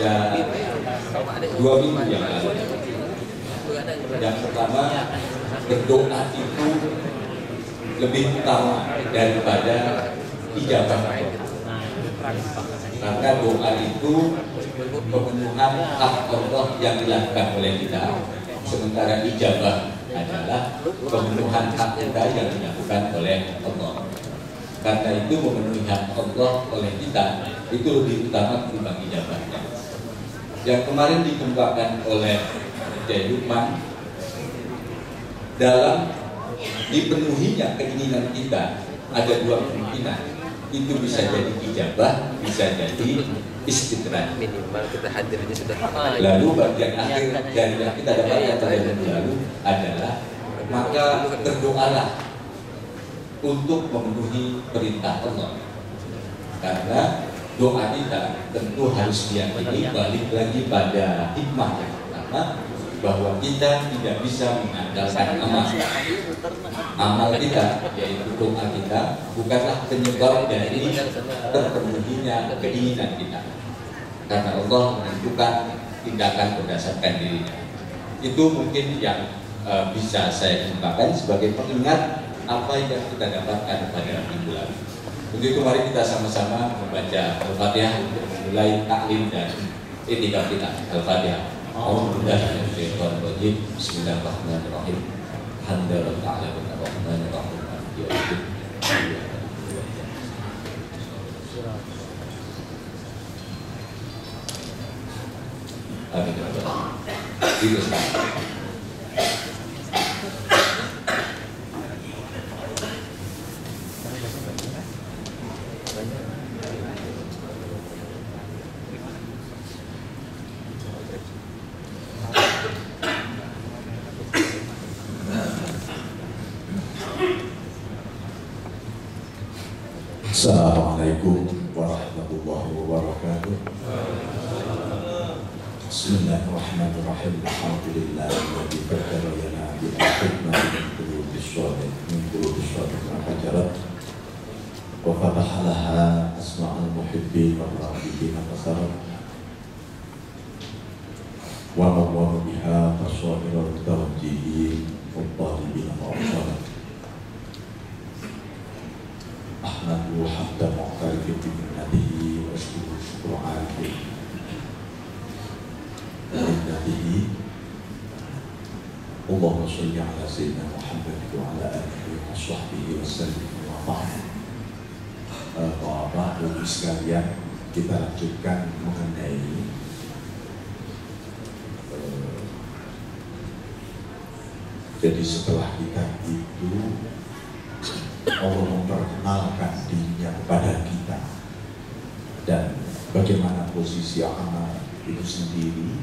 pada 2 minggu yang lalu. Yang pertama, berdoa itu lebih utama daripada ijabah. Karena doa itu pemenuhan hak Allah yang dilakukan oleh kita, sementara ijabah adalah pemenuhan hak kita yang dilakukan oleh Allah. Karena itu memenuhi hak Allah oleh kita itu lebih utama ketimbang ijabahnya. Yang kemarin dikembangkan oleh Kiai Lukman, dalam dipenuhinya keinginan kita ada 2 kemungkinan. Itu bisa jadi ijabah, bisa jadi istiqrar. Minimal kita hadirnya sudah. Lalu bagian akhir dari yang kita dapatkan pada minggu lalu adalah maka berdoalah untuk memenuhi perintah Allah. Karena doa kita tentu harus diyakini balik lagi pada hikmah yang pertama, bahwa kita tidak bisa mengandalkan amal kita, yaitu doa kita bukanlah penyebab dari terpenuhinya keinginan kita, karena Allah menentukan tindakan berdasarkan dirinya. Itu mungkin yang bisa saya ungkapkan sebagai pengingat apa yang kita dapatkan pada minggu lalu. Untuk itu mari kita sama-sama membaca Al-Fatihah untuk memulai taklim dan etika kita. Al-Fatihah. Bismillahirrahmanirrahim. Bismillahirrahmanirrahim. Assalamualaikum warahmatullahi wabarakatuh. Bismillahirrahmanirrahim. Alhamdulillahilladzi qaddara lana bil hikmati min qulubi shadiq ma hajarat wa fataha laha asma'al muhibbin wal raghibin fasarat wa nawwara biha tasawwirul tawjihin wa talibin wa Ahmadu hamda mu'tarifin biminatihi wa syukru alaihi biminatihi. Allahumma sholli ala sayyidina Muhammad wa ala alihi wa sahbihi wa sallim wa ba'd. Bapak Ibu sekalian, kita lanjutkan mengenai jadi setelah kita itu Allah memperkenalkan dirinya kepada kita dan bagaimana posisi amal itu sendiri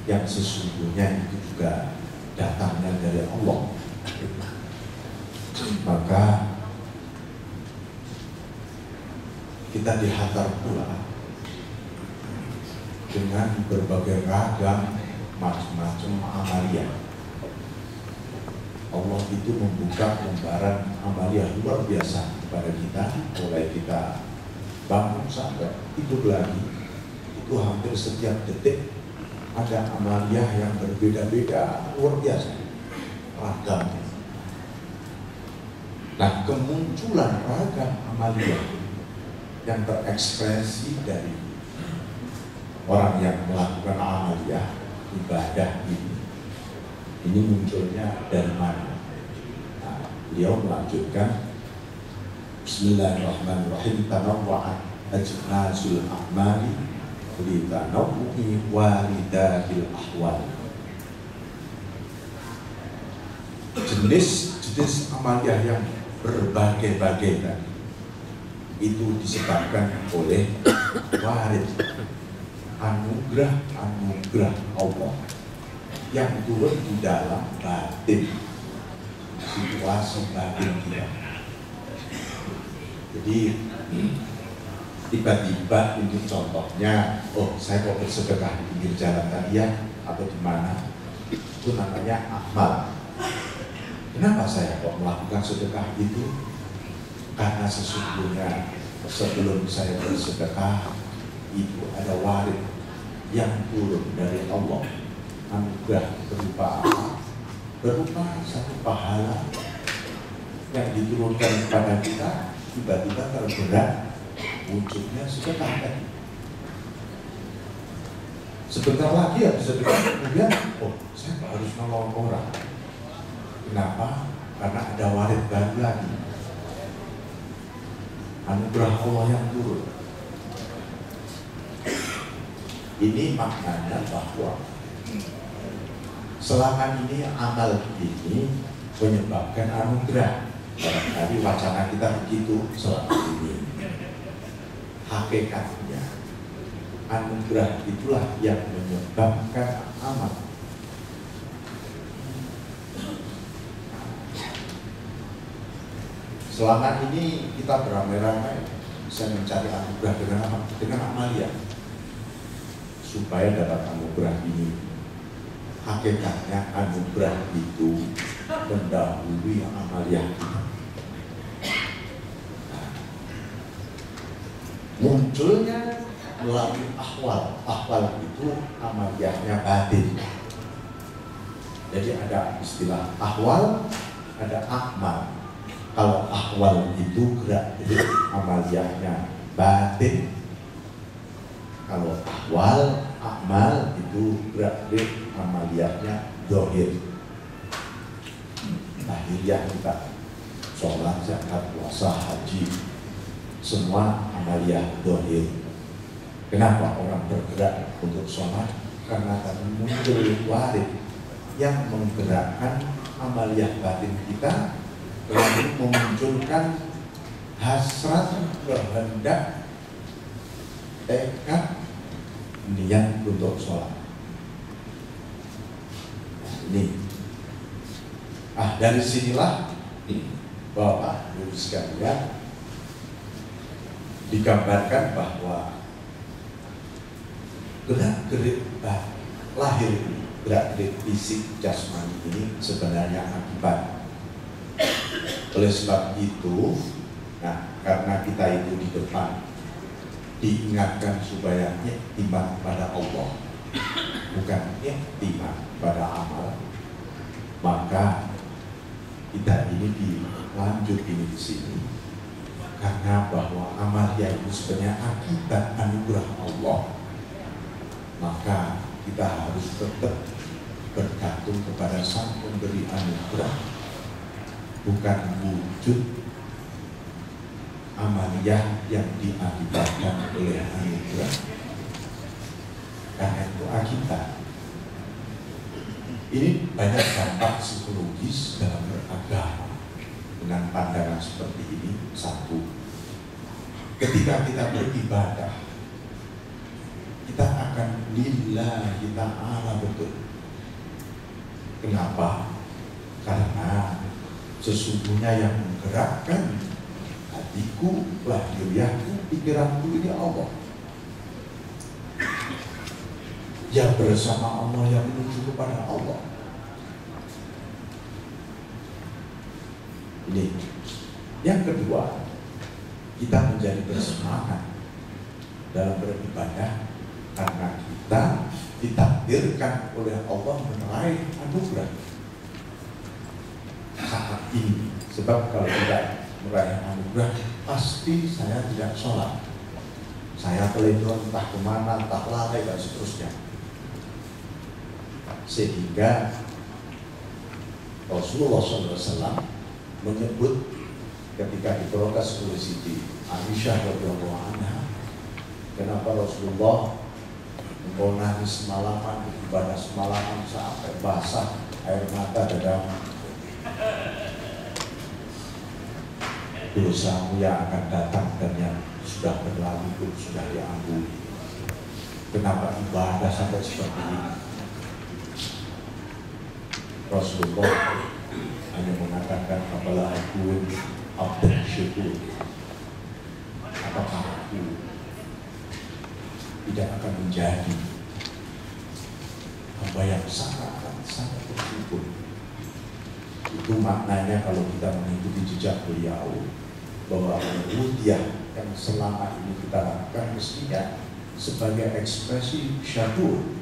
yang sesungguhnya itu juga datangnya dari Allah. Maka kita dihantar pula dengan berbagai ragam macam-macam amalia. Allah itu membuka lembaran amalia luar biasa kepada kita, mulai kita bangun sampai tidur lagi. Itu hampir setiap detik ada amalia yang berbeda-beda, luar biasa ragam. Nah, kemunculan ragam amalia yang terekspresi dari orang yang melakukan amalia ibadah ini munculnya dari mana? Nah, beliau melanjutkan Bismillahirrahmanirrahim. Tanawwa'at ajnasul a'mali li tanawwu'i walidatil ahwal. Jenis-jenis amalia yang berbagai-bagai tadi itu disebabkan oleh warid, anugerah Allah yang turun di dalam batin, situasi batin kita. Jadi tiba-tiba ini contohnya, oh saya mau bersedekah di pinggir jalan tadi ya, atau di mana, itu namanya amal. Kenapa saya kok melakukan sedekah itu? Karena sesungguhnya sebelum saya bersedekah itu ada warid yang turun dari Allah, anugerah berupa apa? Berupa satu pahala yang diturunkan kepada kita, tiba-tiba tergerak wujudnya sedekah tadi. Sebentar lagi ya sedekah, kemudian saya harus nolong orang. Kenapa? Karena ada warid baru lagi, anugerah Allah yang turun. Ini maknanya bahwa selama ini amal ini menyebabkan anugerah. Barangkali wacana kita begitu selama ini. Hakikatnya anugerah itulah yang menyebabkan amal. Selama ini kita beramai-ramai bisa mencari anugerah dengan apa? Dengan amalia, supaya dapat anugerah ini. Hakikatnya anugerah itu mendahului amalia kita. Munculnya melalui ahwal itu amaliyahnya batin. Jadi ada istilah ahwal, ada akmal. Kalau ahwal itu gerak-gerik amaliyahnya batin. Kalau ahwal, akmal itu gerak-gerik amaliyahnya zahir. Lahiriah kita, sholat, zakat, puasa, haji, semua amaliyah zahir. Kenapa orang bergerak untuk sholat? Karena tadi muncul warid yang menggerakkan amaliyah batin kita, lalu memunculkan hasrat, kehendak, tekad, niat untuk sholat. Ini, dari sinilah Bapak Ibu sekalian digambarkan bahwa gerak-gerik lahir ini, gerak-gerik fisik jasmani ini sebenarnya akibat. Oleh sebab itu, karena kita itu di depan diingatkan supaya iktimat pada Allah, bukan iktimat pada amal, maka kita ini dilanjut ini di sini. Karena bahwa amalia itu sebenarnya akibat anugerah Allah, maka kita harus tetap bergantung kepada Sang Pemberi anugerah, bukan wujud amaliyah yang diakibatkan oleh anugerah. Karena itu akibat. Ini banyak dampak psikologis dalam beragama. Dengan pandangan seperti ini, satu, ketika kita beribadah, kita akan lillahi ta'ala betul. Kenapa? Karena sesungguhnya yang menggerakkan hatiku, lahiriahku, pikiranku ini Allah. Yang bersama Allah, yang menuju kepada Allah. Ini. Yang kedua, kita menjadi bersemangat dalam beribadah karena kita ditakdirkan oleh Allah meraih anugerah saat ini. Sebab kalau tidak meraih anugerah, pasti saya tidak sholat, saya teledor entah kemana, entah lalai dan seterusnya. Sehingga Rasulullah SAW menyebut ketika diprotes oleh Siti Aisyah radhiyallahu anha, kenapa Rasulullah engkau nangis semalaman, ibadah semalaman sampai basah air mata dadamu? Dosamu yang akan datang dan yang sudah berlalu pun sudah diampuni. Kenapa ibadah sampai seperti ini? Rasulullah hanya mengatakan, apalah aku abdan syukur, apakah aku tidak akan menjadi hamba yang sangat bersyukur. Itu maknanya kalau kita mengikuti jejak beliau, bahwa rudyah yang selama ini kita lakukan mestinya sebagai ekspresi syukur.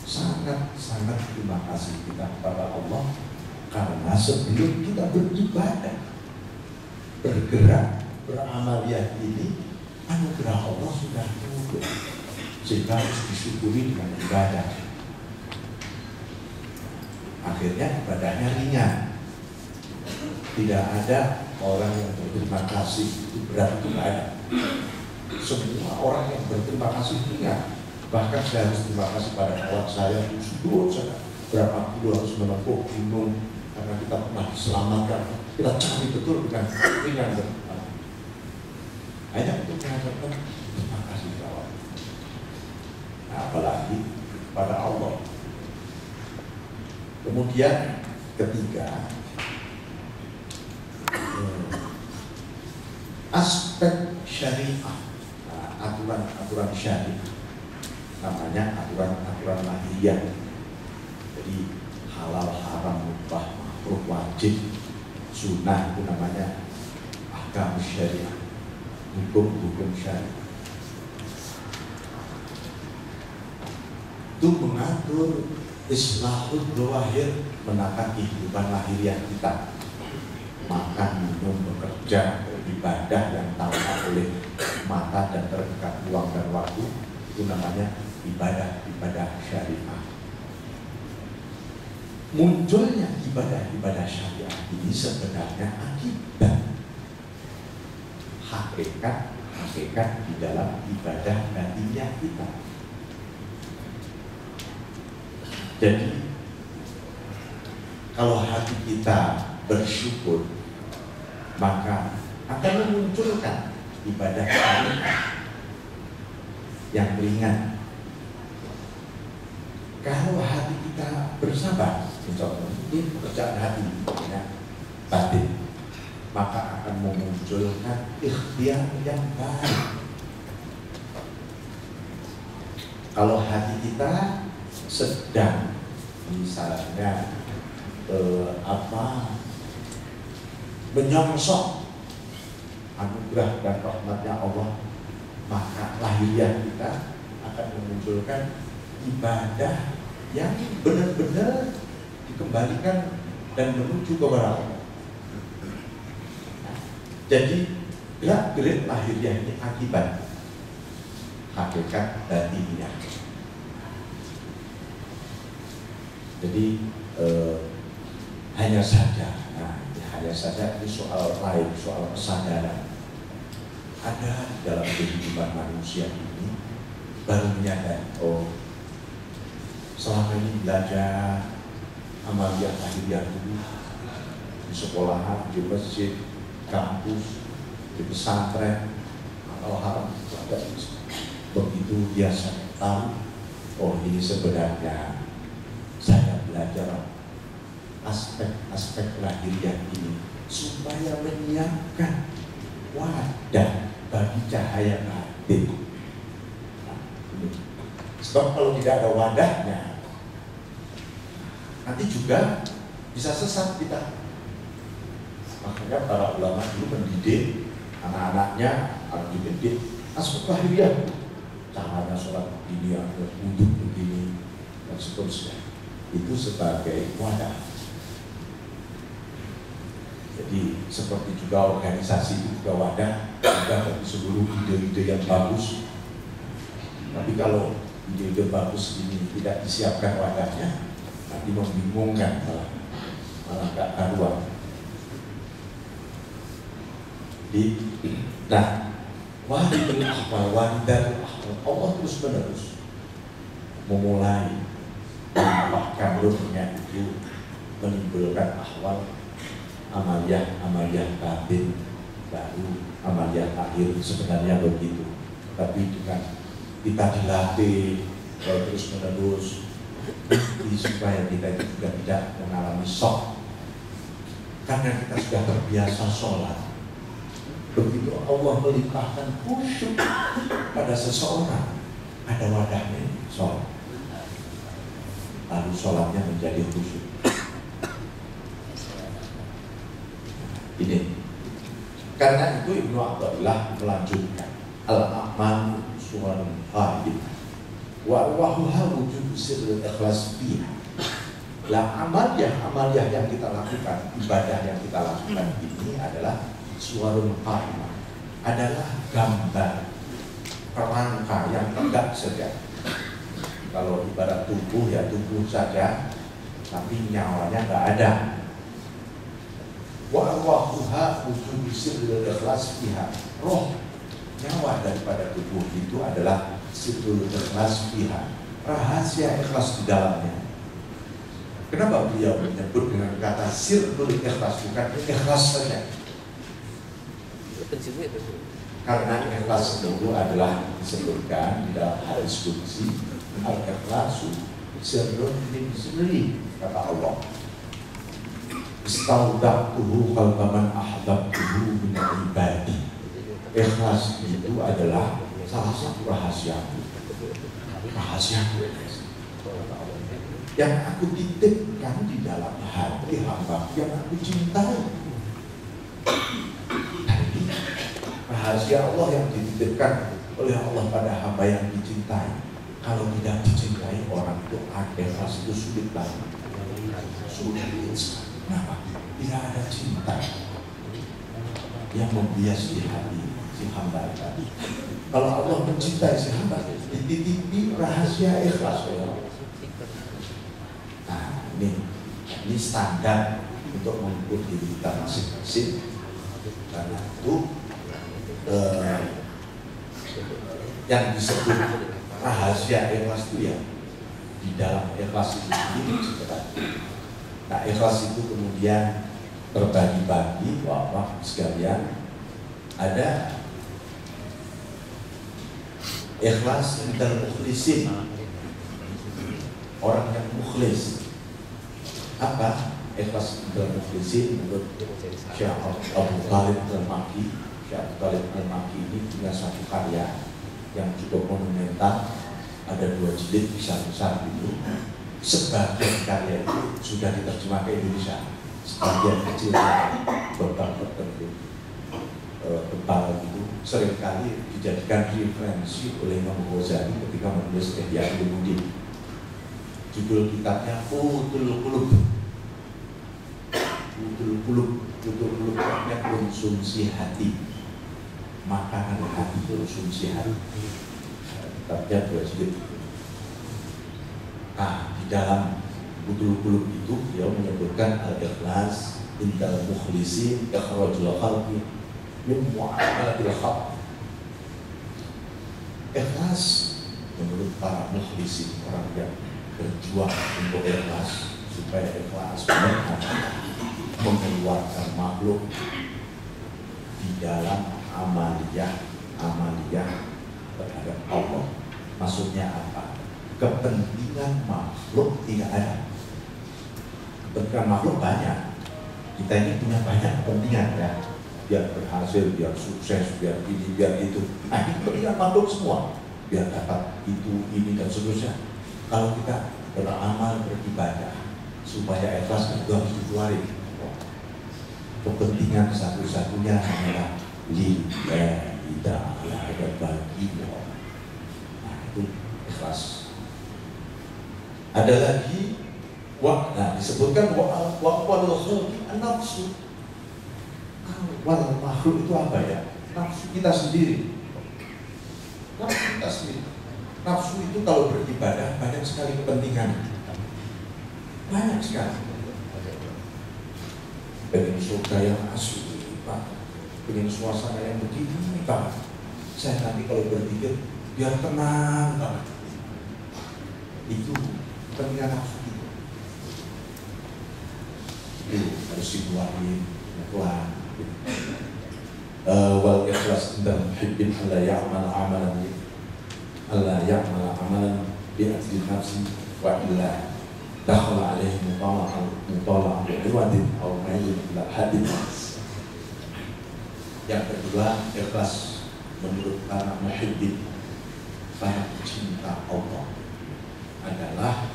Sangat-sangat terima kasih kita kepada Allah karena sebelum kita beribadah, bergerak, beramaliyah ini, anugerah Allah sudah turun sehingga harus disyukuri dengan ibadah. Akhirnya ibadahnya ringan. Tidak ada orang yang berterima kasih itu berat, itu tidak ada. Semua orang yang berterima kasih ringan. Bahkan saya harus terima kasih pada kawan saya, dulu saya berapa kilo harus menempuh gunung karena kita pernah diselamatkan. Kita cari betul dengan ringan. Hanya untuk mengucapkan terima kasih kawan. Nah, apalagi pada Allah. Kemudian ketiga, aspek syariah, aturan-aturan syariah. Namanya aturan-aturan lahiriah. Jadi halal, haram, mubah, makruh, wajib, sunnah itu namanya ahkam syariah, hukum syariah. Itu mengatur islahul dzawahir, menata kehidupan lahiriah kita. Makan, minum, bekerja, beribadah yang tampak oleh mata dan terdekat uang dan waktu, itu namanya ibadah syariah. Munculnya ibadah syariah ini sebenarnya akibat hakikat di dalam ibadah batinnya kita. Jadi kalau hati kita bersyukur, maka akan memunculkan ibadah syariah yang ringan. Kalau hati kita bersabar, misalnya ini pekerjaan hati ya, batin, maka akan memunculkan ikhtiar yang baik. Kalau hati kita sedang misalnya menyongsong anugerah dan rahmatnya Allah, maka lahiriah kita akan memunculkan ibadah yang benar-benar dikembalikan dan menuju kepada Allah. Jadi gerak-gerik lahiriah ini akibat hakikat batinnya. Jadi hanya saja ini soal lain, soal kesadaran. Ada dalam kehidupan manusia ini baru menyadari, oh selama ini belajar amaliyah lahiriah dulu di sekolahan, di masjid, kampus, di pesantren, atau haram itu ada begitu biasa tahu. Oh ini sebenarnya saya belajar aspek lahiriah ini supaya menyiapkan wadah bagi cahaya batin. Sebab kalau tidak ada wadahnya, nanti juga bisa sesat kita. Makanya para ulama dulu mendidik anak-anaknya, harus dididik aspek lahiriah. Caranya sholat begini, wudhu begini, dan seterusnya. Itu sebagai wadah. Jadi seperti juga organisasi itu juga wadah, juga bagi seluruh ide-ide yang bagus. Tapi kalau ide-ide bagus ini tidak disiapkan wadahnya, nanti membingungkan, malah gak karuan. Nah, wahidul ahwal, wahidul ahwal, Allah terus menerus memulai bahkan rohnya itu menimbulkan ahwal amaliyah batin, baru amaliyah akhir, sebenarnya begitu. Tapi dengan kita dilatih terus menerus supaya kita itu juga tidak mengalami shock, karena kita sudah terbiasa sholat. Begitu Allah melimpahkan khusyuk pada seseorang, ada wadahnya sholat, lalu sholatnya menjadi khusyuk. Ini karena itu Ibnu Athaillah melanjutkan al-amal suarun haid wa arwahuha wujud sirrul ikhlas fiha. Lah amaliyah yang kita lakukan, ibadah yang kita lakukan ini adalah suarun haid, adalah gambar kerangka yang tegak saja. Kalau ibarat tubuh ya tubuh saja, tapi nyawanya nggak ada. Wa arwahuha wujud sirrul ikhlas fiha. Roh nyawa daripada tubuh itu adalah sirrul ikhlas fiha, rahasia ikhlas di dalamnya. Kenapa beliau menyebut dengan kata sirrul ikhlas, bukan ikhlas saja? Karena ikhlas itu adalah disebutkan di dalam hadis qudsi, al-ikhlasu sirrun min sirri, kata Allah. Istaudatuhu qalbaman ahbabtuhu min ibadi. Ikhlas itu adalah salah satu rahasia yang aku titipkan di dalam hati hamba yang aku cintai. Jadi rahasia Allah yang dititipkan oleh Allah pada hamba yang dicintai. Kalau tidak dicintai orang itu, ikhlas itu sulit banget. Sulit. Kenapa? Tidak ada cinta yang membias di hati si hamba tadi. Kalau Allah mencintai si hamba, dititipi rahasia ikhlas. Nah, ini standar untuk mengukur diri kita masing-masing. Karena itu yang disebut rahasia ikhlas itu ya di dalam ikhlas itu sendiri. Nah, ikhlas itu kemudian terbagi-bagi, Bapak sekalian. Ada ikhlas intal mukhlisin, orang yang mukhlis. Apa ikhlas intal mukhlisin? Menurut Syekh Abu Talib Al-Maki, Syekh Abu Talib Al-Maki ini punya satu karya yang cukup monumental, ada 2 jilid besar-besar itu. Sebagian karya itu sudah diterjemah ke Indonesia, sebagian kecil beberapa tertentu tebal itu seringkali dijadikan referensi oleh Imam Ghazali ketika menulis Ihya Ulumuddin. Judul kitabnya Futul Qulub. Futul Qulub artinya konsumsi hati, makanan hati, konsumsi hati. Kitabnya 2 jilid. Nah, di dalam Futul Qulub itu dia menyebutkan al-ikhlas indal mukhlisin ikhrajul khalqi min mu'amalatil khalq. Ikhlas menurut para mukhlisin, orang yang berjuang untuk ikhlas, supaya ikhlas mengeluarkan makhluk di dalam amaliyah terhadap Allah. Maksudnya apa? Kepentingan makhluk tidak ada. Kepentingan makhluk banyak. Kita ini punya banyak kepentingan ya. Biar berhasil, biar sukses, biar ini, biar itu. Nah, ini kepentingan makhluk semua. Biar dapat itu, ini, dan seterusnya. Kalau kita beramal, beribadah, supaya ikhlas itu harus dikeluarin. Kepentingan satu-satunya hanyalah lillahi ta'ala, ada bagi Allah. Nah, itu ikhlas. Ada lagi nah disebutkan wal nafsu. Wal makhluk itu apa ya? Nafsu kita sendiri. Nafsu itu kalau beribadah banyak sekali kepentingan. Banyak sekali. Pengen surga yang asli, Pak. Pengen suasana yang begini, Pak. Saya nanti kalau berpikir biar tenang, Pak. Itu kepentingan nafsu itu. Itu harus dibuatin pelan. Wal ikhlas indal muhibbin alla ya'mal amalan bi ajli nafsi wa illa dakhala alaihi mutala'an bi'wadin aw mailin ila hadin. Yang kedua, ikhlas menurut para muhibbin, para pecinta Allah, adalah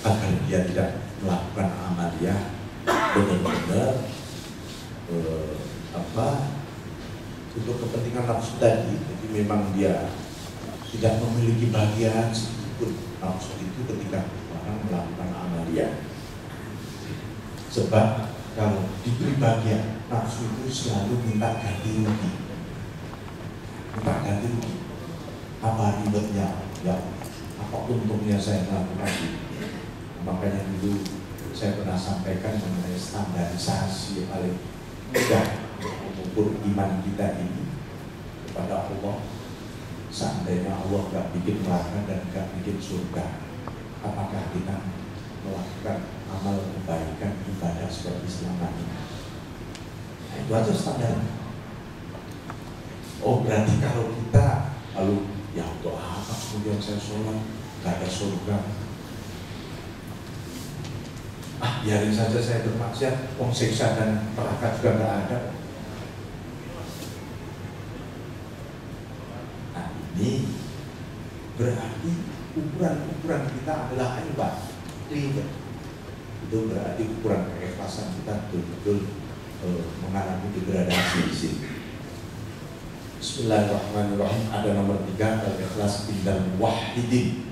agar dia tidak melakukan amaliyah benar-benar untuk kepentingan nafsu tadi. Jadi memang dia tidak memiliki bagian sedikitpun nafsu itu ketika orang melakukan amalia. Sebab kalau diberi bagian, nafsu itu selalu minta ganti rugi. Minta ganti rugi. Apa ribetnya? Ya, apa untungnya saya melakukan ini? Makanya dulu saya pernah sampaikan mengenai standarisasi yang paling mudah untuk mengukur iman kita ini kepada Allah. Seandainya Allah gak bikin neraka dan gak bikin surga, apakah kita melakukan amal kebaikan ibadah seperti selama ini? Nah, itu aja standarnya. Oh, berarti kalau kita lalu ya untuk apa kemudian saya sholat gak ada surga? Biarin saja saya bermaksiat, siksa dan neraka juga gak ada. Nah, ini berarti ukuran kita adalah ibadah. Itu berarti ukuran keikhlasan kita betul-betul mengalami degradasi di sini. Bismillahirrahmanirrahim. Ada nomor 3, al-ikhlas bindal wahidin.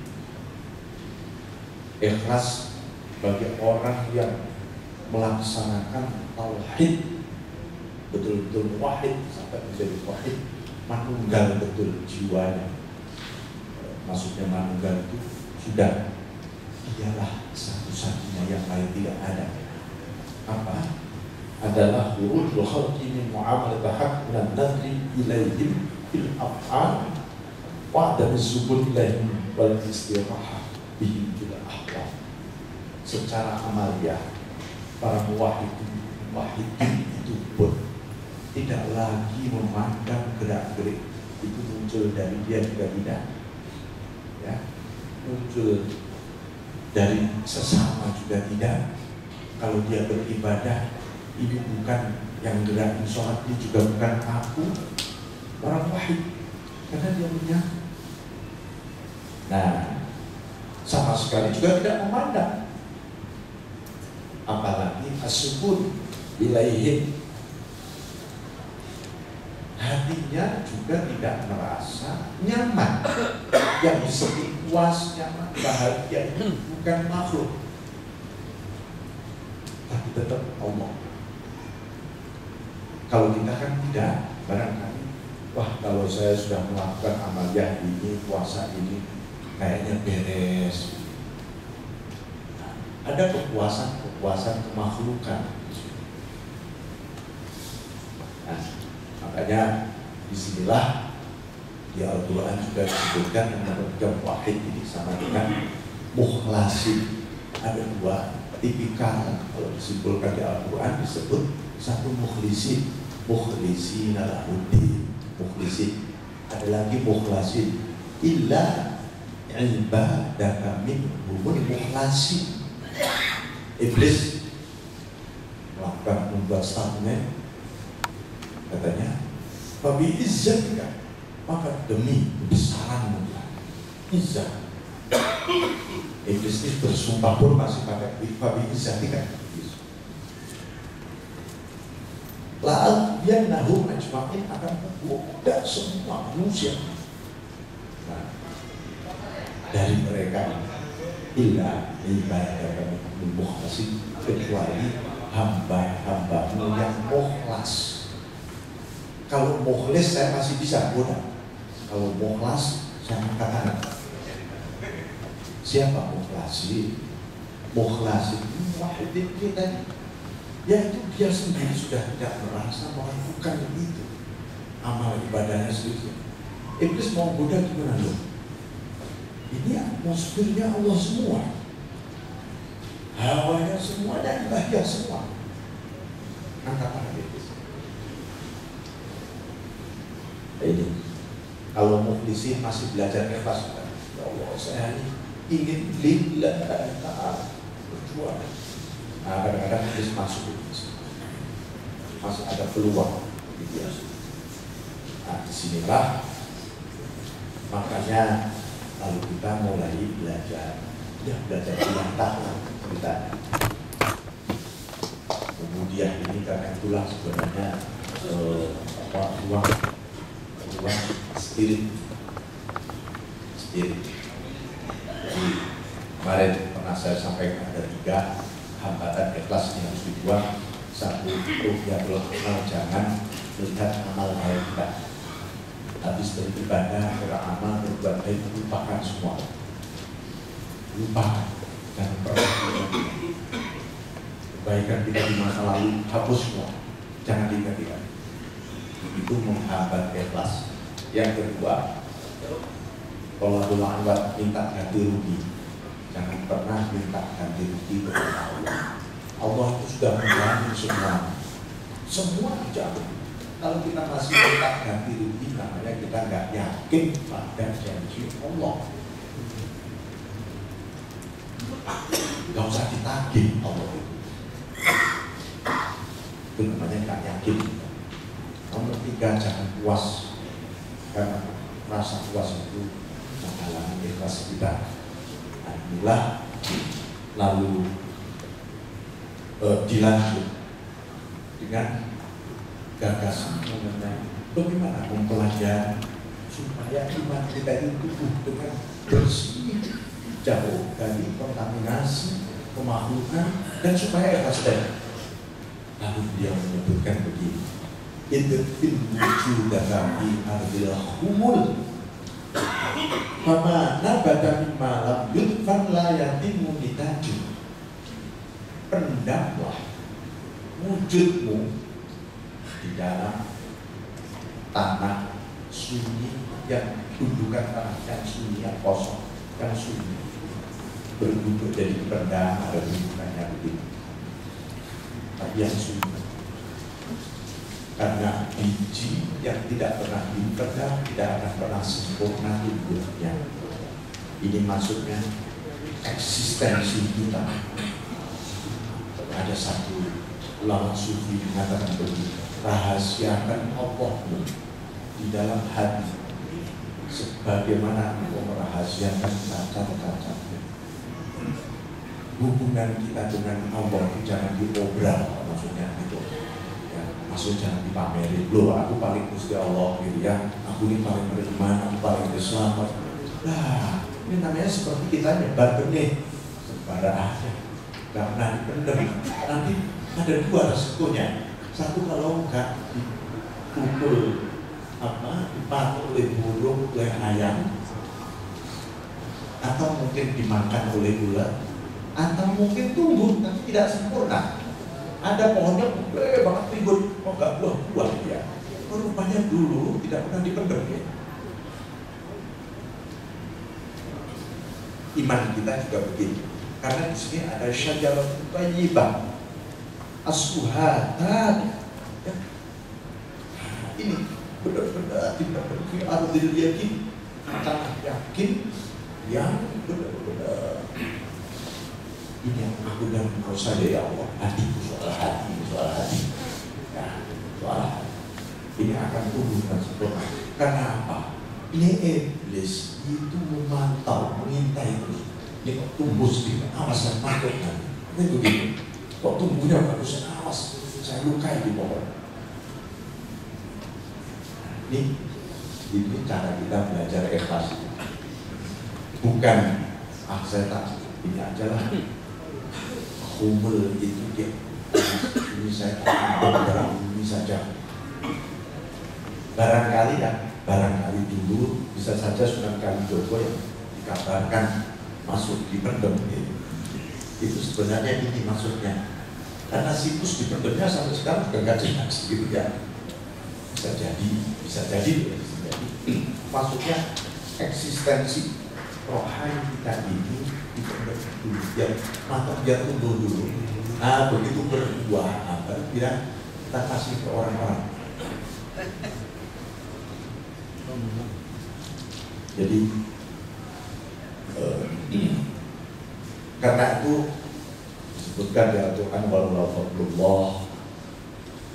Ikhlas bagi orang yang melaksanakan tauhid betul-betul wahid sampai menjadi wahid, manunggal betul jiwanya. Maksudnya manunggal itu sudah ialah satu-satunya, yang lain tidak ada. Apa? Adalah wurudul khalqi min mu'amalat haq min an-nadri ilaihim fil af'al wa adam az-zubul ilaihim wal istirahah bihim fil ahwal. Secara amalia para muwahhidin itu pun tidak lagi memandang gerak-gerik itu muncul dari dia juga tidak, ya, muncul dari sesama juga tidak. Kalau dia beribadah, ini bukan yang gerakin sholat, ini juga bukan aku, orang wahid, karena dia punya. Nah, sama sekali juga tidak memandang, apalagi as-sukun ilaihim. Hatinya juga tidak merasa nyaman. Yang disebut puas, nyaman, bahagia itu bukan makhluk, tapi tetap Allah. Kalau kita kan tidak, barangkali, wah kalau saya sudah melakukan amaliyah ini, puasa ini, kayaknya beres. Nah, ada kepuasan kemakhlukan. Nah, makanya disinilah di Al-Quran juga disebutkan yang namanya wahid ini sama dengan mukhlasin. Ada 2 tipikal kalau disimpulkan di Al-Quran, disebut satu mukhlisin, mukhlisin lahuddin, mukhlisin. Ada lagi mukhlasin, illa ibadaka minhumul mukhlasin. Iblis melakukan membuat statement, katanya Fabi izzatika, maka demi kebesaranmu izzah. Iblis ini bersumpah pun masih pakai Fabi izzatika. La'al nahum ajma'in, akan membudak semua manusia. Nah, dari mereka illa ibadaka minhumul mukhlasin, kecuali hamba-hambamu yang mukhlas. Kalau mukhlis saya masih bisa goda. Kalau mukhlas saya katakan, siapa mukhlasi? Mukhlasi wahidin kita, yaitu dia sendiri sudah tidak merasa melakukan itu amal ibadahnya sendiri. Iblis mau goda gimana loh? Ini atmosfernya Allah semua, hawanya semua dan bahagia semua. Angkat tangan iblis. Ini kalau mukhlisin masih belajar ikhlas, ya Allah saya ingin lillah ta'ala berjuang. Nah, kadang-kadang iblis masuk itu, masih ada peluang gitu. Nah, disinilah makanya lalu kita mulai belajar, ya belajar diantah ceritanya. Kemudian ini karena itulah sebenarnya ruang spirit. Kemarin pernah saya sampaikan ada 3 hambatan ikhlas yang harus dibuang. 1, ru'yatul amal, jangan melihat amal baik kita. Habis beribadah, beramal, berbuat baik, lupakan semua. Lupakan, jangan pernah kebaikan kita di masa lalu, hapus semua, jangan diingat-ingat. Itu menghambat ikhlas. Yang kedua, kalau Allah minta ganti rugi, jangan pernah minta ganti rugi kepada Allah. Allah itu sudah menjamin semua dijamin. Kalau kita masih minta ganti rugi, namanya kita nggak yakin pada janji Allah. Gak usah ditagih Allah itu namanya nggak yakin. Nomor 3, jangan puas, karena rasa puas itu menghalangi ikhlas kita. Alhamdulillah, lalu dilanjut dengan gagasan mengenai bagaimana mempelajari supaya iman kita itu tubuh dengan bersih, jauh dari kontaminasi, kemakhlukan, dan supaya ikhlas tadi. Lalu dia menyebutkan begini, idfil wujudaka fi ardil khumul fama nabata mimma lam yudfan la yatimu nitaju. Pendamlah wujudmu di dalam tanah sunyi yang gundukan, tanah yang sunyi, yang kosong, yang sunyi, berbentuk jadi pendam, ada bentukannya begitu, tapi yang sunyi. Karena biji yang tidak pernah dipendam tidak akan pernah sempurna tumbuhnya. Ini maksudnya eksistensi kita. Ada satu ulama sufi mengatakan begini, rahasiakan Allahmu di dalam hati sebagaimana engkau merahasiakan kaca-kacanya. Hubungan kita dengan Allah itu jangan diobral, maksudnya itu. Maksudnya jangan dipamerin, loh aku paling Gusti Allah gitu ya, aku ini paling beriman, aku paling berselamat. Nah, ini namanya seperti kita nyebar benih, sebar aja, gak pernah dipendem. Nanti ada 2 resikonya. Satu, kalau enggak dipukul dipatuk oleh burung, oleh ayam, atau mungkin dimakan oleh ular, atau mungkin tumbuh tapi tidak sempurna. Ada pohonnya gede banget ribut, kok nggak buah ya? Rupanya dulu tidak pernah dipendem ya. Iman kita juga begitu. Karena di sini ada syajaratun thayyibah, asluha ya. Ini benar-benar dipendem ardil yakin, tanah yakin yang benar-benar. Ini yang aku dan engkau saja ya Allah, hatiku, soal hati ya, soal hati ini akan tumbuh dan sempurna. Karena apa? Ini iblis itu memantau, mengintai terus. Ini kok tumbuh sedikit, awas dan takut nanti. Ini begitu, kok tumbuhnya bagus, awas, saya lukai di pohon. Ini cara kita belajar ikhlas. Bukan saya tak ini aja lah. Humul itu dia, ini saya beberapa ini saja. Barangkali dulu bisa saja Sunan Kalijogo yang dikabarkan masuk di pendem itu sebenarnya ini maksudnya. Karena situs di pendemnya sampai sekarang juga nggak jelas gitu ya. Bisa jadi. Maksudnya eksistensi rohani kita ini dipendem dulu, dia tumbuh dulu. Nah, begitu berbuah, baru kita kasih ke orang-orang. Jadi karena itu disebutkan di Al-Quran, walau fadlullah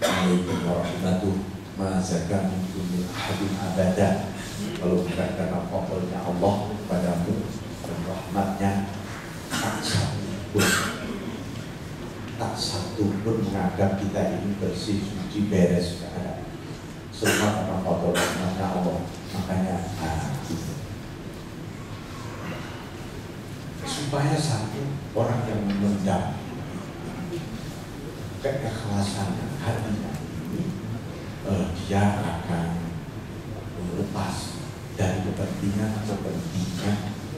alaikum warahmatullahi ma zaka minkum min ahadin abada. Kalau bukan karena fadlnya Allah padamu dan rahmatnya, tak satu pun menganggap kita ini bersih, suci, beres. Semua karena fadl rahmatnya Allah. Makanya supaya satu orang yang memendam keikhlasan hatinya ini, dia akan lepas dari kepentingan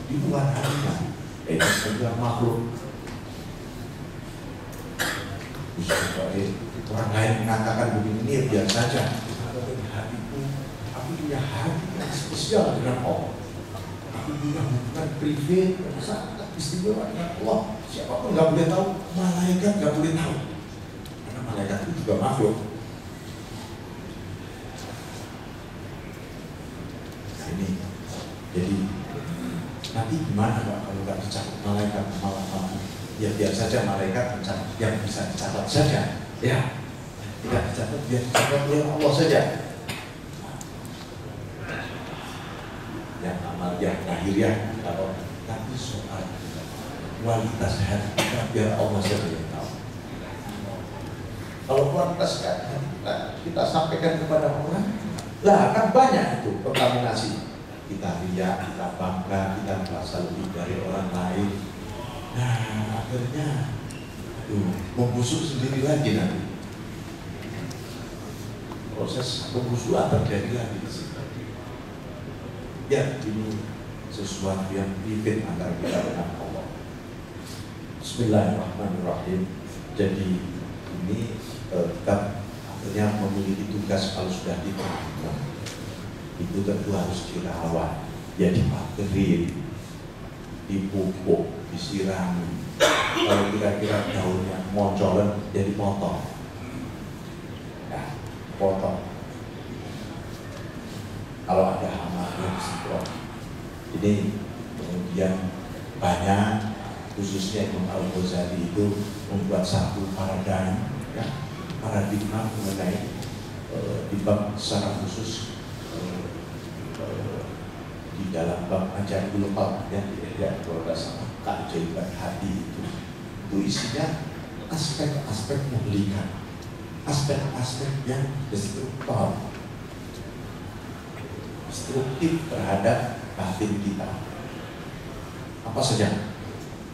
di luar hatinya. Itu makhluk. Orang lain mengatakan begini, ini biar saja. Hatiku, aku punya hati yang spesial dengan Allah. Aku punya hubungan privat yang sangat istimewa dengan Allah. Siapapun nggak boleh tahu, malaikat nggak boleh tahu. Karena malaikat itu juga makhluk. Nah ini, jadi nanti gimana Pak kalau nggak dicatat malaikat malah ya biar saja malaikat mencatat yang bisa dicatat saja. Ya, tidak dicatat biar dicatat oleh Allah saja. Yang amal yang lahiriah kalau tapi soal kualitas hati kita biar Allah saja yang tahu. Kalau kualitas hati kita sampaikan kepada orang, lah kan banyak itu kontaminasi. Kita riak, kita bangga, kita merasa lebih dari orang lain. Nah, akhirnya membusuk sendiri lagi nanti. Proses pembusukan terjadi lagi di situ. Ya, ini sesuatu yang privat antara kita dengan Allah. Bismillahirrahmanirrahim. Jadi ini kita akhirnya memiliki tugas kalau sudah diterangkan. Itu tentu harus dirawat, ya dipakerin, dipupuk, disirami. Kalau kira-kira daunnya moncolan, jadi potong. Nah, potong. Kalau ada hama yang disemprot. Ini kemudian banyak, khususnya Imam Al-Ghazali itu membuat satu paradigma mengenai di bab secara khusus. Di dalam bab Ajaibul Qalb yang tidak berbahasa keajaiban hati itu isinya aspek-aspek memulihkan, aspek-aspek yang destruktif terhadap batin kita. Apa saja?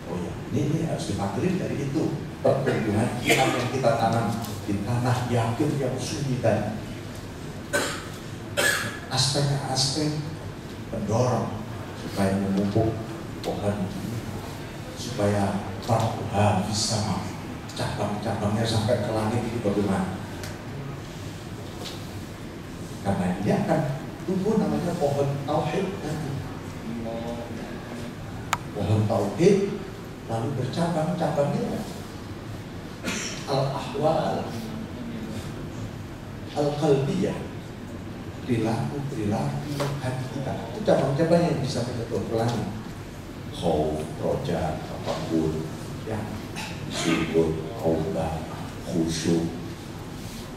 Oh ya, ini harus dipakerin dari itu pertumbuhan iman yang kita tanam di tanah yakin yang sunyi tadi. Aspek-aspek pendorong supaya memupuk pohon ini, supaya para bisa cabang-cabangnya sampai ke langit itu bagaimana? Karena ini akan tumbuh namanya pohon tauhid nanti. Pohon tauhid lalu bercabang-cabangnya al-ahwal al-qalbiyah, perilaku hati kita. Itu cabang-cabang yang bisa menyentuh ke langit. Khauf, roja, apapun, ya, syukur, khawbah, khusyuk,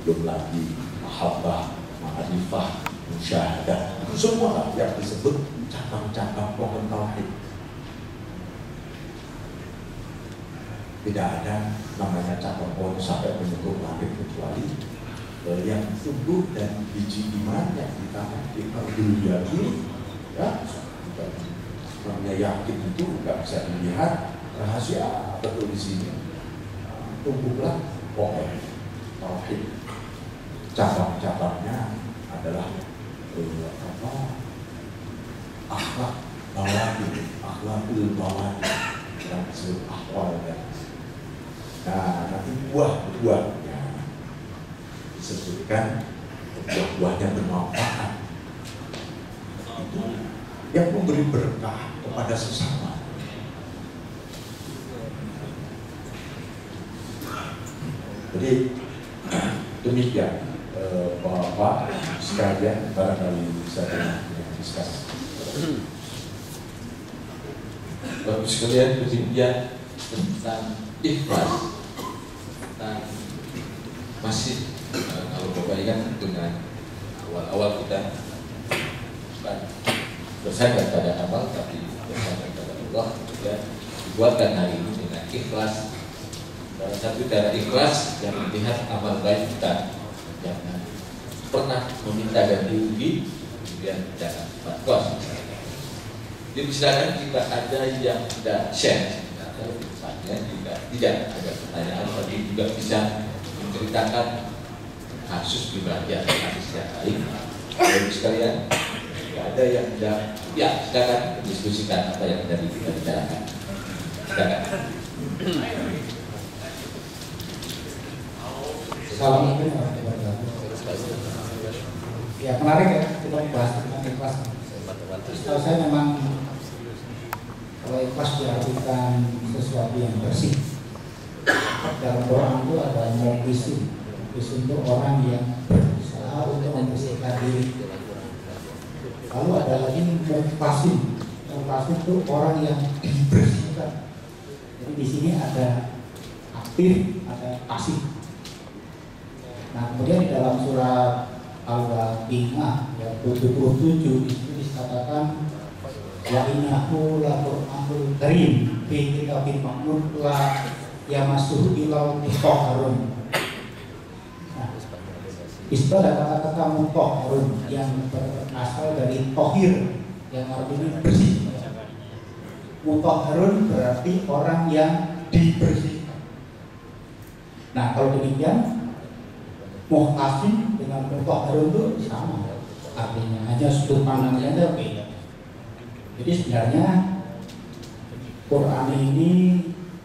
belum lagi mahabbah, ma'rifah, musyahadah. Itu semua yang disebut cabang-cabang pohon tauhid. Tidak ada namanya cabang pohon sampai menyentuh langit kecuali yang tumbuh dan biji iman yang ditanam di dunia ini, ya, namanya yakin itu nggak bisa dilihat, rahasia betul di sini. Tumbuhlah pohon tauhid. Cabang-cabangnya adalah akhlak bawati, akhlakul bawati, yang disebut akwal ya. Nah, nanti buah-buahnya disebutkan buah-buahnya bermanfaat. Itu yang memberi berkah kepada sesama. Jadi demikian Bapak sekalian, barangkali bisa diskusi. Bapak sekalian, demikian tentang ikhlas. Tentang masih kalau Bapak ingat dengan awal-awal kita bersandar pada amal tapi bersandar pada Allah, ya, dibuatkan hari ini dengan ikhlas. Salah satu cara ikhlas yang melihat amal baik kita, jangan pernah meminta ganti rugi, kemudian jangan berkuasa. Jadi silakan jika ada yang tidak share, kalau misalnya juga tidak ada pertanyaan, tapi juga bisa menceritakan kasus pribadi atau kasus yang lain. Bapak sekalian, jika ada yang tidak, ya silakan diskusikan apa yang tadi kita bicarakan. Silakan. Assalamualaikum warahmatullahi wabarakatuh. Ya menarik ya kita bahas tentang ikhlas. Kalau saya memang kalau ikhlas diartikan sesuatu yang bersih. Dalam Quran itu ada mukhlisin. Mukhlisin itu orang yang berusaha untuk membersihkan diri. Lalu ada lagi mukhlasin. Mukhlasin itu orang yang dibersihkan. Jadi di sini ada aktif, ada pasif. Nah, kemudian di dalam surat Al-Waqiah ayat 77 itu dikatakan wa innahu la Qur'anul karim fi kitabin maknun la yamassuhu illa mutahharun. Nah, istilah kata-kata mutahharun yang berasal dari tohir yang artinya bersih. Mutahharun berarti orang yang dibersihkan. Nah, kalau demikian mukhlasin dengan mutahharun itu sama artinya, hanya sudut pandangnya saja beda. Jadi sebenarnya Quran ini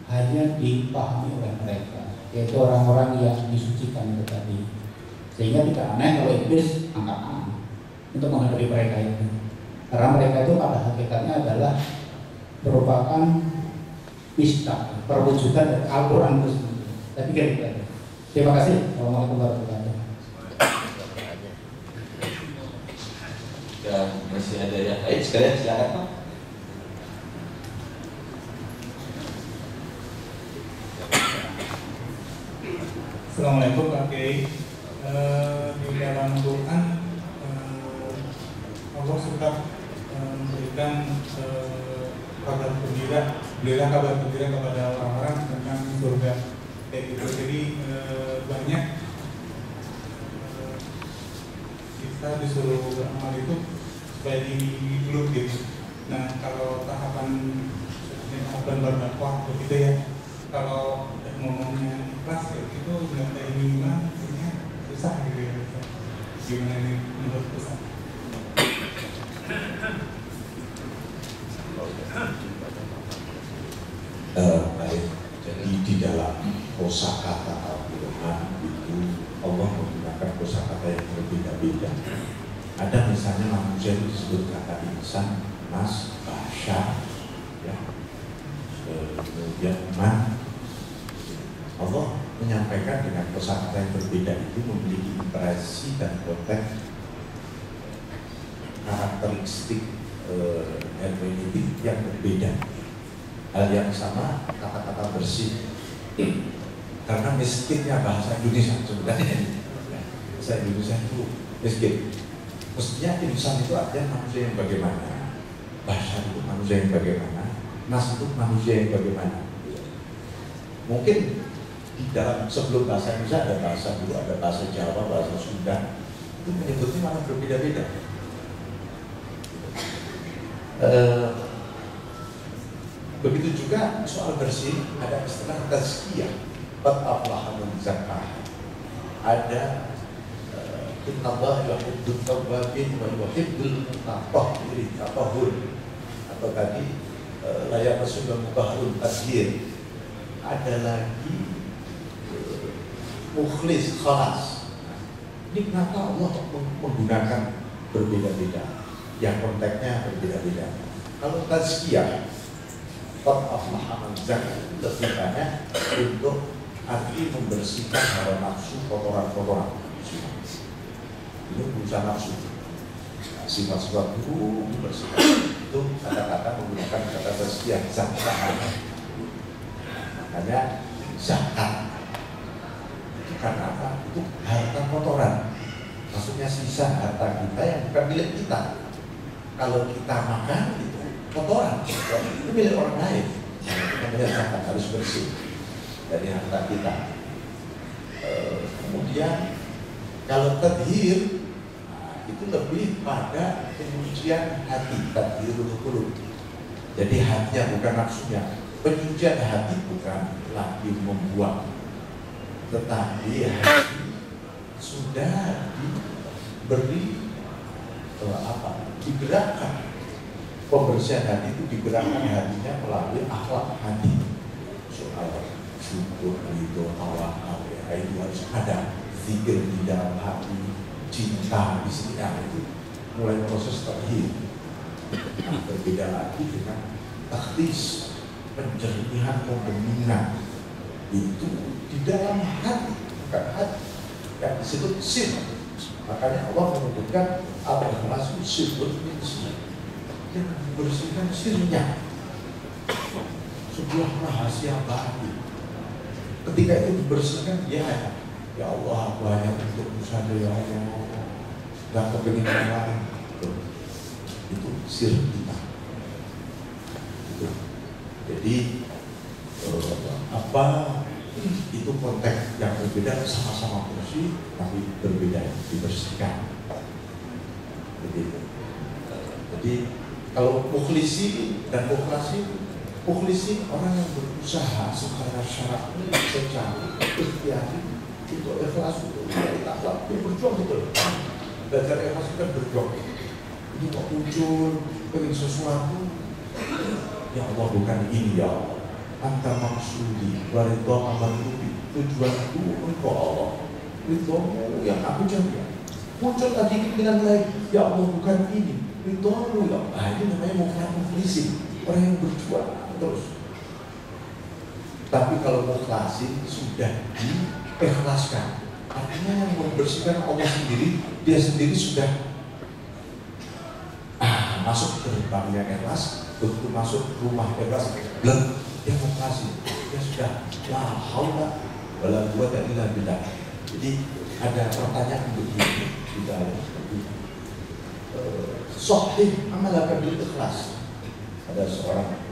hanya dipahami oleh mereka, yaitu orang-orang yang disucikan itu tadi. Sehingga tidak aneh kalau iblis angkat tangan untuk menghadapi mereka itu, karena mereka itu pada hakikatnya adalah merupakan mistah, perwujudan dari Al-Quran itu sendiri. Tapi kira-kira terima kasih. Assalamualaikum warahmatullahi wabarakatuh. Dan masih ada yang lain, sekalian silakan Pak. Assalamualaikum Pak Kiai. Di dalam Quran Allah suka memberikan kabar gembira, berilah kabar gembira kepada orang-orang tentang surga. Kayak gitu. Jadi banyak kita disuruh beramal itu supaya digelut gitu. Nah, kalau tahapan berdakwah begitu ya, kalau ngomongnya ikhlas kayak gitu nggak kayak minimal, artinya susah gitu ya. Gimana ini menurut Ustaz? Baik. Jadi di dalam kosakata Al-Quran itu Allah menggunakan kosakata yang berbeda-beda. Ada misalnya manusia itu disebut kata insan, mas, basya, ya. Kemudian man. Allah menyampaikan dengan kosakata yang berbeda itu memiliki impresi dan konteks karakteristik hermeneutik yang berbeda. Hal yang sama kata-kata bersih, karena miskinnya bahasa Indonesia sebenarnya bahasa Indonesia itu miskin. Mestinya insan itu artinya manusia yang bagaimana, bahasa itu manusia yang bagaimana, nas itu manusia yang bagaimana. Mungkin di dalam sebelum bahasa Indonesia ada bahasa dulu, ada bahasa Jawa, bahasa Sunda, itu menyebutnya malah berbeda-beda. Begitu juga soal bersih, ada istilah tazkiyah, qad aflaha man zakkaha. Ada innallaha yuhibbut tawwabin wa yuhibbul mutatahhirin, atau tadi la yamassul mutahharun tazkiyah. Ada lagi mukhlis, khalas. Ini kenapa Allah menggunakan berbeda-beda, yang konteksnya berbeda-beda. Kalau tazkiyah, qad aflaha man zakkaha, lebih banyak untuk arti membersihkan hawa nafsu, kotoran-kotoran. Itu berusaha nafsu, sifat-sifat buruk dibersihkan. Itu kata-kata menggunakan kata tazkiyah, zakkaha. Makanya zakat itu karena apa? Itu harta kotoran, maksudnya sisa harta kita yang bukan milik kita. Kalau kita makan itu kotoran, itu milik orang lain. Itu namanya zakat, harus bersih dari harta kita. Kemudian kalau tadhir, itu lebih pada penyucian hati, tadhirul qulub, Jadi hatinya bukan nafsunya. Penyucian hati bukan lagi membuang, tetapi hati sudah diberi digerakkan. Pembersihan hati itu digerakkan hatinya melalui akhlak hati. Soal syukur, ridho, tawakal, itu harus ada. Zikir di dalam hati, cinta di sini, itu mulai proses tauhid. Nah, berbeda lagi dengan taktis, penjernihan, pembeningan itu di dalam hati, bukan hati yang disebut sir. Makanya Allah menyebutkan al-ikhlas sirrun min sir, yang membersihkan sirnya, sebuah rahasia batin. Ketika itu dibersihkan, dia hanya ya Allah, aku hanya untukmu saja ya Allah, gak kepingin yang lain. Itu sir kita. Itu. Jadi itu konteks yang berbeda, sama-sama bersih tapi berbeda, dibersihkan. Jadi kalau mukhlisi dan mukhlisi orang yang berusaha secara syar'i, secara ikhtiari, itu ikhlas, itu takwa, itu berjuang betul. Belajar ikhlas itu kan berjuang. Ini kok muncul pengen sesuatu, ya Allah bukan ini ya Allah. Anta maksudi, waridho amalubi, tujuanku engkau Allah, ridhomu yang aku jaga. Muncul lagi keinginan lain, ya Allah bukan ini, ridhomu ya Allah. Ini namanya mukhlisi, orang yang berjuang terus. Tapi kalau mukhlasi sudah diikhlaskan, artinya yang membersihkan Allah sendiri, dia sendiri sudah masuk ke gerbangnya ikhlas, begitu masuk rumah ikhlas, belum dia mukhlasi, dia sudah la haula wala quwwata illa billah. Jadi ada pertanyaan begini di dalam sahih amalaka bil ikhlas. Ada seorang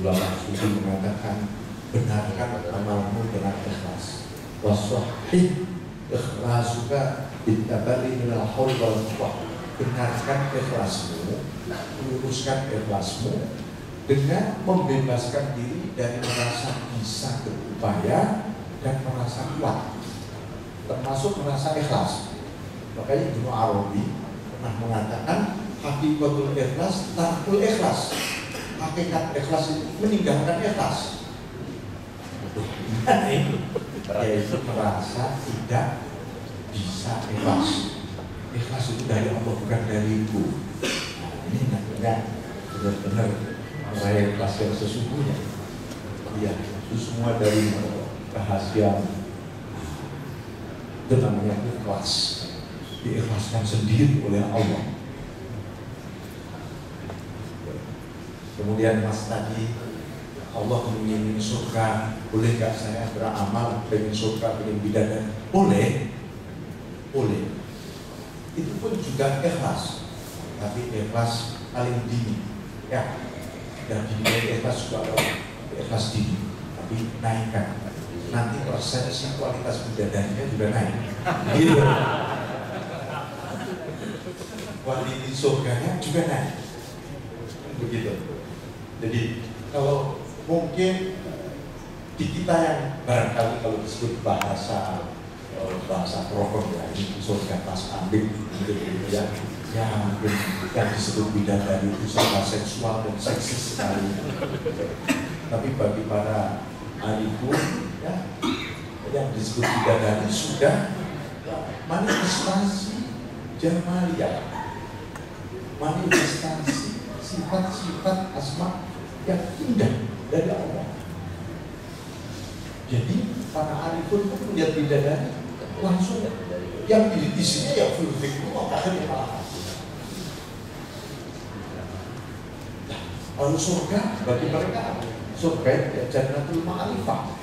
ulama sufi mengatakan, benarkan amalmu dengan ikhlas. Wasahih ikhlasuka bitabari minal haul wal quwwah. Benarkan ikhlasmu, luruskan ikhlasmu dengan membebaskan diri dari merasa bisa berupaya dan merasa kuat, termasuk merasa ikhlas. Makanya Ibnu Arabi pernah mengatakan, hakikatul ikhlas tarkul ikhlas. Hakikat ikhlas itu meninggalkan ikhlas. Yaitu merasa tidak bisa ikhlas. Ikhlas itu dari Allah, bukan dariku. Nah, ini namanya benar-benar meraih ikhlas yang sesungguhnya. Iya, itu semua dari rahasia. Itu namanya ikhlas. Diikhlaskan sendiri oleh Allah. Kemudian Mas tadi, Allah ingin surga, boleh gak saya beramal pengen surga, pengen bidadari? Boleh, boleh. Itu pun juga ikhlas, tapi ikhlas paling dini, ya. Dan di ikhlas juga ada ikhlas dini, tapi naikkan. Nanti persepsi kualitas bidadarinya juga naik. Gitu. Kualitas surganya juga naik. Begitu. Jadi kalau mungkin di kita yang barangkali kalau disebut bahasa program ya, ini surga pas ambil gitu ya, mungkin yang disebut bidadari itu sangat seksual dan seksis sekali. Tapi bagi para arifun ya, yang disebut bidadari sudah manifestasi jamaliyah, manifestasi sifat-sifat asma yang indah dari Allah. Jadi para arifun pun melihat bidadari langsung yang isinya ya full fikir, akhirnya malah lalu surga bagi mereka surga ya jannatul ma'rifah,